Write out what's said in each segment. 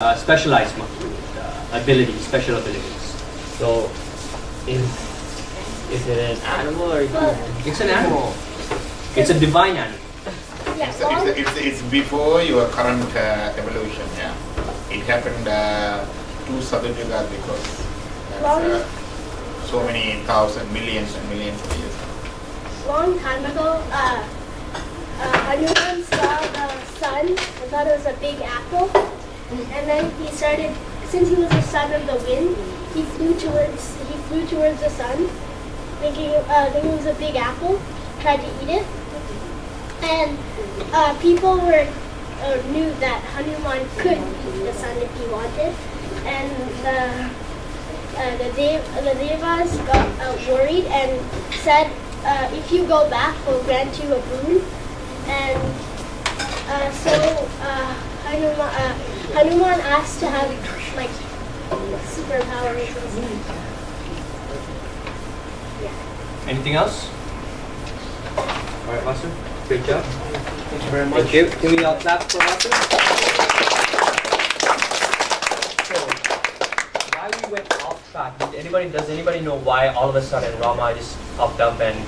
specialized monkey with abilities, special abilities. So, is it an animal or human? It's an animal. It's a divine animal. Yeah, It's before your current evolution. Yeah, it happened 2,000 years because so many thousand, millions and millions of years. long time ago, Hanuman saw the sun and thought it was a big apple, and then he started. Since he was the son of the wind, he flew towards the sun, thinking it was a big apple. Tried to eat it, and people knew that Hanuman could eat the sun if he wanted, and the devas got worried and said, if you go back, we'll grant you a boon. And so Hanuman asked to have like superpowers. Anything else? All right, Master. Great job. Thank you very much. Thank you. Can we all clap for Master? So, why we went off track? Does anybody know why all of a sudden Rama just popped up and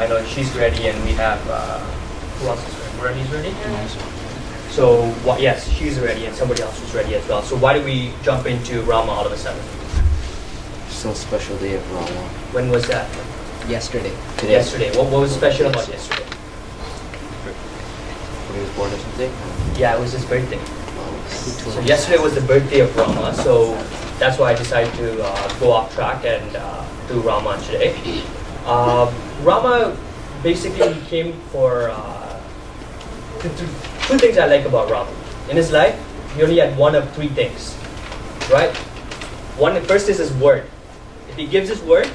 I know she's ready and we have who else is ready? Murali's ready? So yes, she's ready and somebody else is ready as well. So why did we jump into Rama all of a sudden? So special day of Rama. When was that? Yesterday. Yesterday. What was special about yesterday? When he was born or something. Yeah, it was his birthday. So So yesterday was the birthday of Rama, so that's why I decided to go off track and do Rama today. Rama basically came for two things I like about Rama. In his life, he only had one of three things, right? First is his word. If he gives his word,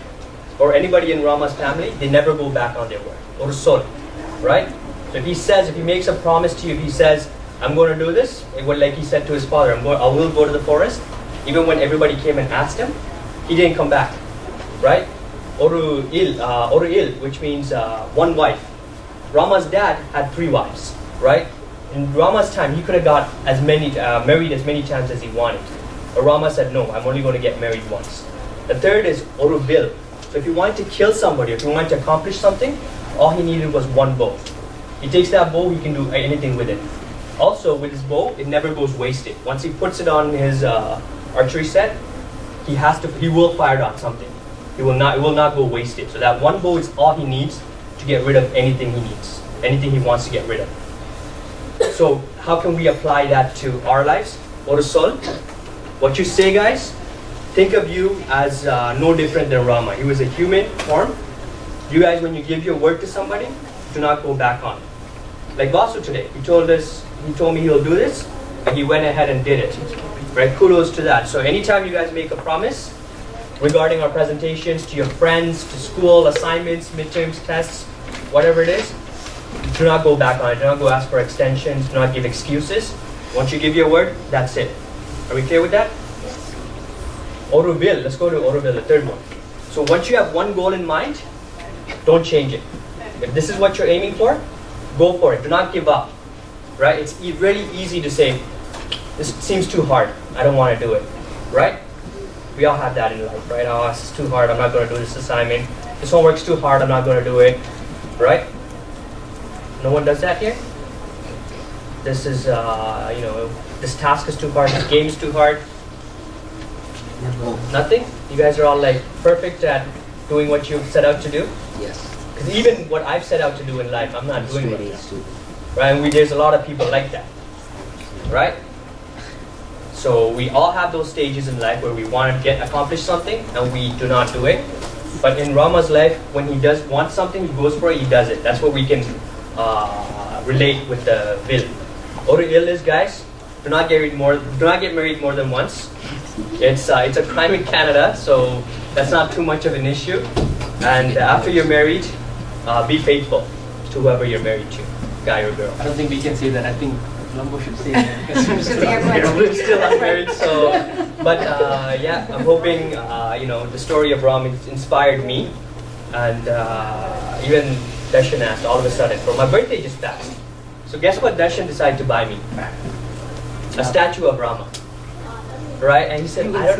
or anybody in Rama's family, they never go back on their word. Or soul, right? So if he makes a promise to you, if he says, I'm going to do this, like he said to his father, I will go to the forest. Even when everybody came and asked him, he didn't come back, right? Oru il, which means one wife. Rama's dad had 3 wives, right? In Rama's time, he could have got married as many times as he wanted. But Rama said, no, I'm only going to get married once. The third is Oru bil. So if you wanted to kill somebody, if you wanted to accomplish something, all he needed was one bow. He takes that bow, he can do anything with it. Also, with his bow, it never goes wasted. Once he puts it on his archery set, he will fire it on something. It will not go wasted. So that one bow is all he needs to get rid of anything he needs, anything he wants to get rid of. So how can we apply that to our lives? Or soul? What you say, guys? Think of you as no different than Rama. He was a human form. You guys, when you give your word to somebody, do not go back on it. Like Vasu today, he told me he'll do this, and he went ahead and did it. Right? Kudos to that. So anytime you guys make a promise regarding our presentations to your friends, to school, assignments, midterms, tests, whatever it is, do not go back on it. Do not go ask for extensions. Do not give excuses. Once you give your word, that's it. Are we clear with that? Oruville. Let's go to Oruville, the third one. So once you have one goal in mind, don't change it. If this is what you're aiming for, go for it. Do not give up. Right? It's really easy to say, this seems too hard. I don't want to do it. Right? We all have that in life, right? Oh, this is too hard. I'm not going to do this assignment. This homework's too hard. I'm not going to do it. Right? No one does that here? This is, this task is too hard. This game is too hard. Nothing? You guys are all like perfect at doing what you set out to do? Yes. Because even what I've set out to do in life, I'm not doing Straight right A's too. now. Right? And there's a lot of people like that. Right? So we all have those stages in life where we want to accomplish something and we do not do it. But in Rama's life, when he does want something, he goes for it, he does it. That's what we can relate with the will. Or ill is, guys, do not get married more than once. It's a crime in Canada, so that's not too much of an issue. And after you're married, be faithful to whoever you're married to, guy or girl. I don't think we can say that. I think Lambo should say that because We're still unmarried, so. But yeah, I'm hoping the story of Ram inspired me, and even Darshan asked all of a sudden. For my birthday just passed, so guess what Darshan decided to buy me? A statue of Rama. right? And he said, I don't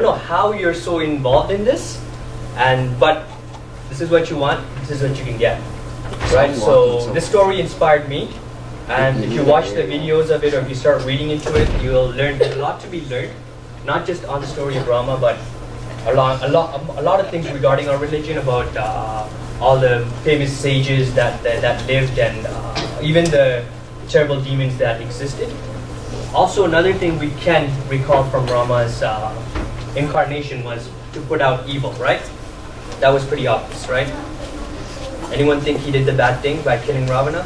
know how you're so involved in this, but this is what you want, this is what you can get, right? So this story inspired me, and if you watch the videos of it or if you start reading into it, you'll learn, there's a lot to be learned, not just on the story of Rama, but a lot of things regarding our religion, about all the famous sages that lived, and even the terrible demons that existed. Also, another thing we can recall from Rama's incarnation was to put out evil, right? That was pretty obvious, right? Anyone think he did the bad thing by killing Ravana?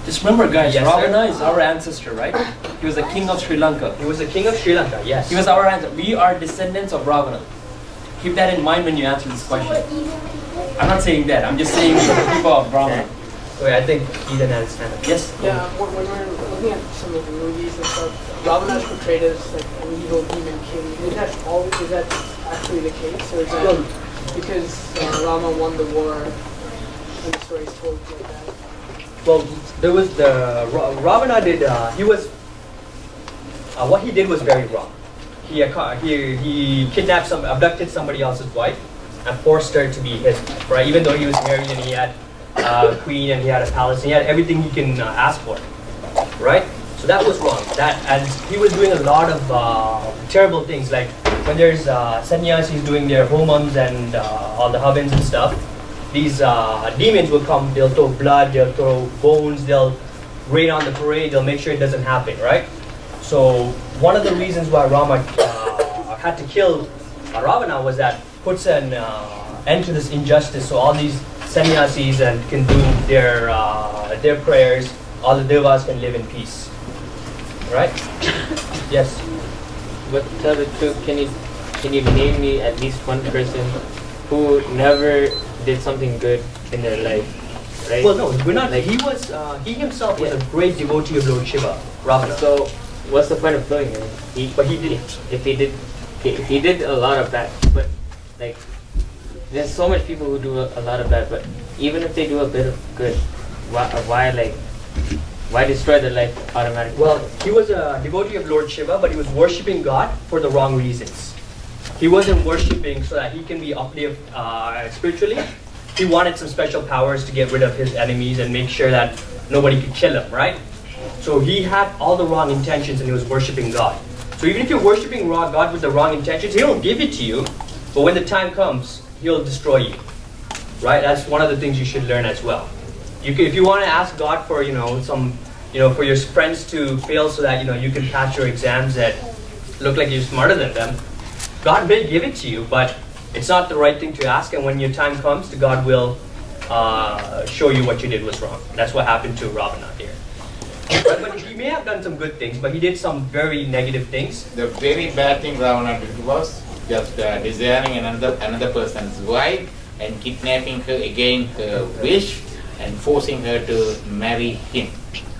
Just remember, guys, Yes, sir. Ravana is our ancestor, right? He was the king of Sri Lanka. He was the king of Sri Lanka, yes. He was our ancestor. We are descendants of Ravana. Keep that in mind when you answer this question. What evil people? I'm not saying that. I'm just saying the people of Ravana. Wait, I think he didn't understand it. Yes? Yeah, when we're looking at some of the movies and stuff, Ravana is portrayed as like an evil demon king. Is that actually the case, or is that because Rama won the war and the story is told like that? Well, there was the Ravana did. He was. What he did was very wrong. He kidnapped abducted somebody else's wife, and forced her to be his wife. Right, even though he was married and he had a queen and he had a palace and he had everything he can ask for. Right, so that was wrong. And he was doing a lot of terrible things, like when there's sannyasis doing their homams and all the havans and stuff. These demons will come, they'll throw blood, they'll throw bones, they'll rain on the parade, they'll make sure it doesn't happen, right? So one of the reasons why Rama had to kill Ravana was that puts an end to this injustice, so all these sannyasis and can do their prayers, all the devas can live in peace, right? Yes? But to tell the truth, can you name me at least one person who never did something good in their life, right? Well, no, we're not. Like, he himself was a great devotee of Lord Shiva, Ravana. So, what's the point of killing him? But he didn't. If he did a lot of bad, but like, there's so much people who do a lot of bad, but even if they do a bit of good, why destroy their life automatically? Well, he was a devotee of Lord Shiva, but he was worshipping God for the wrong reasons. He wasn't worshipping so that he can be uplifted spiritually. He wanted some special powers to get rid of his enemies and make sure that nobody could kill him, right? So he had all the wrong intentions and he was worshipping God. So even if you're worshipping God with the wrong intentions, he'll give it to you, but when the time comes, he'll destroy you, right? That's one of the things you should learn as well. If you want to ask God for, for your friends to fail so that, you can pass your exams that look like you're smarter than them, God will give it to you, but it's not the right thing to ask, and when your time comes, God will show you what you did was wrong. That's what happened to Ravana here. But he may have done some good things, but he did some very negative things. The very bad thing Ravana did was just desiring another person's wife and kidnapping her against her wish and forcing her to marry him.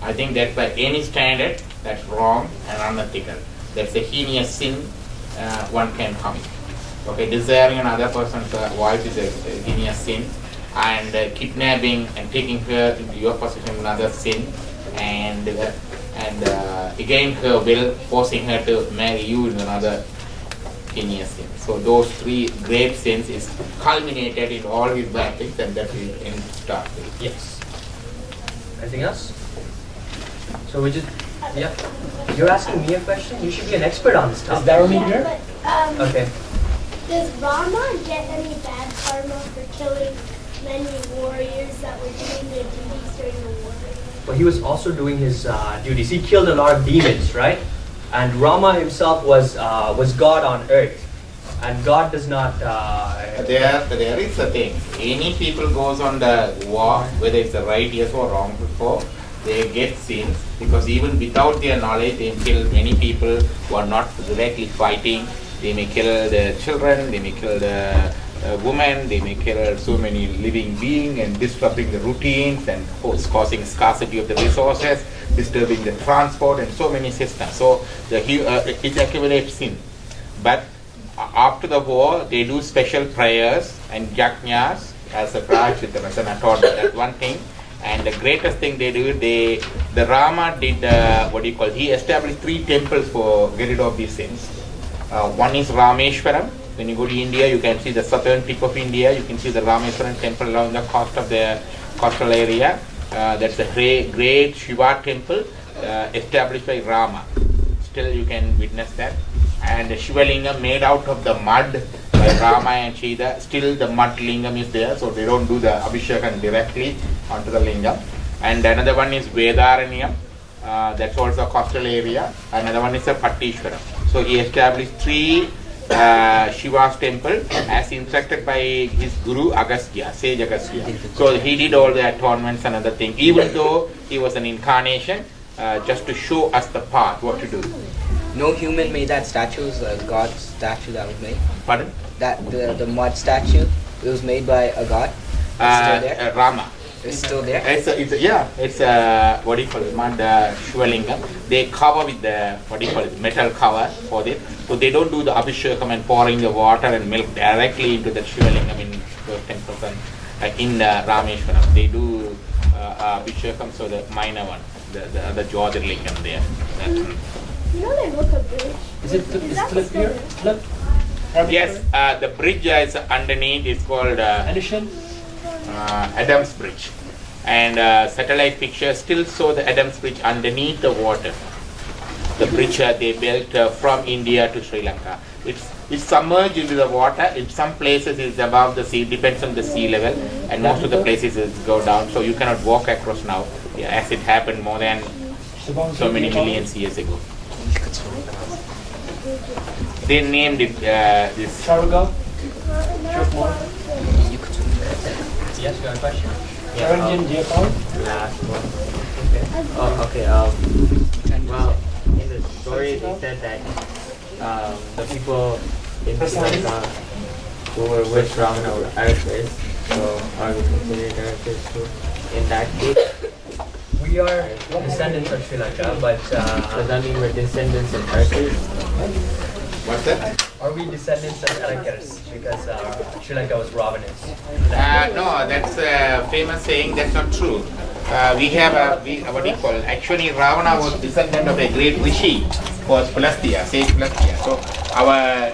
I think that by any standard, that's wrong and unethical. That's a heinous sin one can commit. Okay, desiring another person's wife is a heinous sin, and kidnapping and taking her into your possession another sin, and again her will, forcing her to marry you is another heinous sin. So those three great sins is culminated in all these bad things, and that will end start with. Yes. Anything else? So yeah. You're asking me a question? You should be an expert on this topic. Is Darwin here? But, Okay. does Rama get any bad karma for killing many warriors that were doing their duties during the war? But he was also doing his duties. He killed a lot of demons, right? And Rama himself was God on earth, and God does not. There is a thing. Any people goes on the war, whether it's the right yes or wrong before, they get sins, because even without their knowledge, they kill many people who are not directly fighting. They may kill the children, they may kill the women, they may kill so many living beings and disrupting the routines and causing scarcity of the resources, disturbing the transport and so many systems. So it accumulates sin. But after the war, they do special prayers and yajnas as a prayashita, as an atonement. That's one thing. And the greatest thing they do, the Rama did he established 3 temples for get rid of these sins. One is Rameshwaram. When you go to India, you can see the southern tip of India. You can see the Rameshwaram temple along the coast of the coastal area. That's a great Shiva temple established by Rama. Still you can witness that. And the Shiva Lingam made out of the mud by Rama and Sita. Still the mud lingam is there, so they don't do the Abhishekam directly onto the lingam. And another one is Vedaranyam. That's also a coastal area. Another one is a Pattishwaram. So he established 3 Shiva's temple as instructed by his guru Agastya, sage Agastya. So he did all the atonements and other things, even though he was an incarnation, just to show us the path, what to do. No human made that statue. It was a god statue that was made. Pardon? That the mud statue. It was made by a god. It's still there. Rama. It's still there. It's what do you call it? Mud Shivalingam. They cover with the metal cover for it. So they don't do the Abhishekam and pouring the water and milk directly into the Shivalingam in those temples and in Rameshwaram. They do Abhishekam, so the minor one, the Jyotirlingam there. You know they look a bridge. Is that flip still here? there? Flip? Yes, the bridge is underneath. It's called Addition? Adams Bridge. And satellite pictures still show the Adams Bridge underneath the water. The bridge they built from India to Sri Lanka. It's submerged into the water. In some places it's above the sea, depends on the sea level, and most of the places it go down, so you cannot walk across now, as it happened more than so many millions years ago. They named it this. Sharuga? Yes, you have a question? Sharanjan Jayapal? Last one. Okay. Well, in the story they said that the people in Sri Lanka who were with Ravana were Archers, so are we considered Archers too? In that case, We are descendants of Sri Lanka, but does that mean we're descendants of Archers? What's that? are we descendants of Arakars? Because Sri Lanka was Ravana's. No, that's a famous saying. That's not true. We have what do you call it? Actually, Ravana was descendant of a great rishi called Pulasthya, sage Pulasthya. So our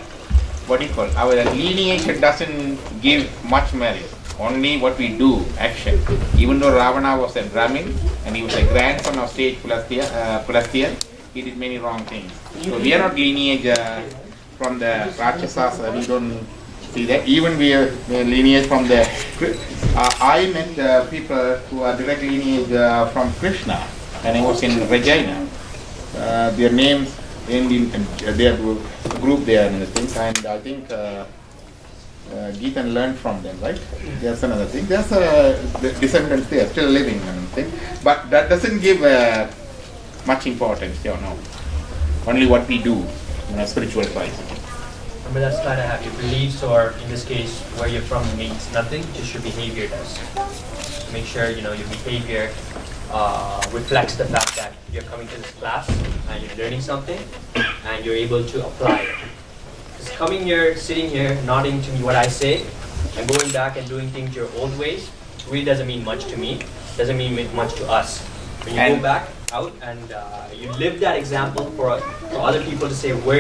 lineage doesn't give much merit. Only what we do, action. Even though Ravana was a Brahmin and he was a grandson of sage Pulasthya, he did many wrong things. So we are not lineage from the Rakshasas. We don't see that. Even we are lineage from the. I met people who are direct lineage from Krishna, and I was in Regina. Their names end in their group there and things, and I think Geetan learned from them, right? That's another thing. There's the descendants there still living and thing, but that doesn't give much importance, Only what we do spiritual wise. But that's kind of how your beliefs, or in this case, where you're from means nothing, just your behavior does. Make sure your behavior reflects the fact that you're coming to this class and you're learning something and you're able to apply it. Just coming here, sitting here, nodding to me what I say, and going back and doing things your old ways really doesn't mean much to me, doesn't mean much to us. When you go back out and you live that example for other people to say where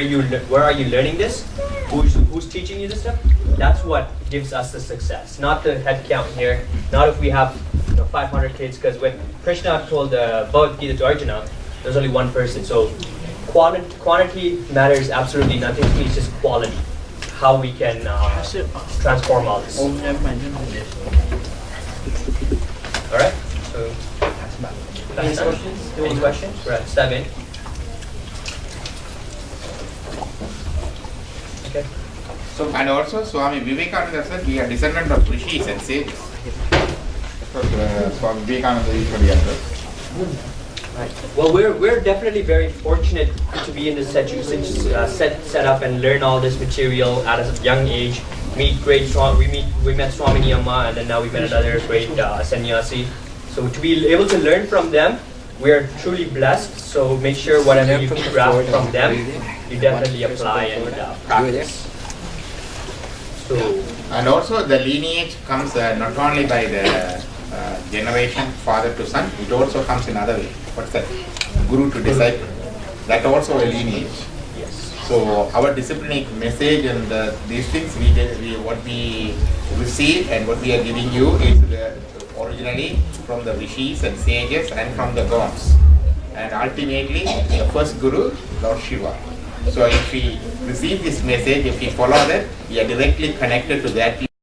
are you learning this, who's teaching you this stuff, that's what gives us the success, not the head count here, not if we have 500 kids, because when Krishna told Bhagavad Gita to Arjuna, there's only one person, so quantity matters absolutely nothing to me, it's just quality, how we can transform all this. Alright, so Any questions? Any questions? Right, step in. Okay. So, and also Swami Vivekananda said we are descendant of rishis and sages. That's what Swami Vivekananda usually addressed. Right. Well, we're definitely very fortunate to be in this set up and learn all this material at a young age. We met Swami Niyama, and then now we met another great sannyasi. So to be able to learn from them, we are truly blessed. So make sure whatever you grasp from them, you definitely apply and practice. So, and also the lineage comes not only by the generation, father to son. It also comes in other way. What's that? Guru to disciple. That also a lineage. Yes. So our disciplinic message and these things what we receive and what we are giving you is originally from the rishis and sages and from the gods. And ultimately, the first guru, Lord Shiva. So if we receive this message, if we follow that, we are directly connected to that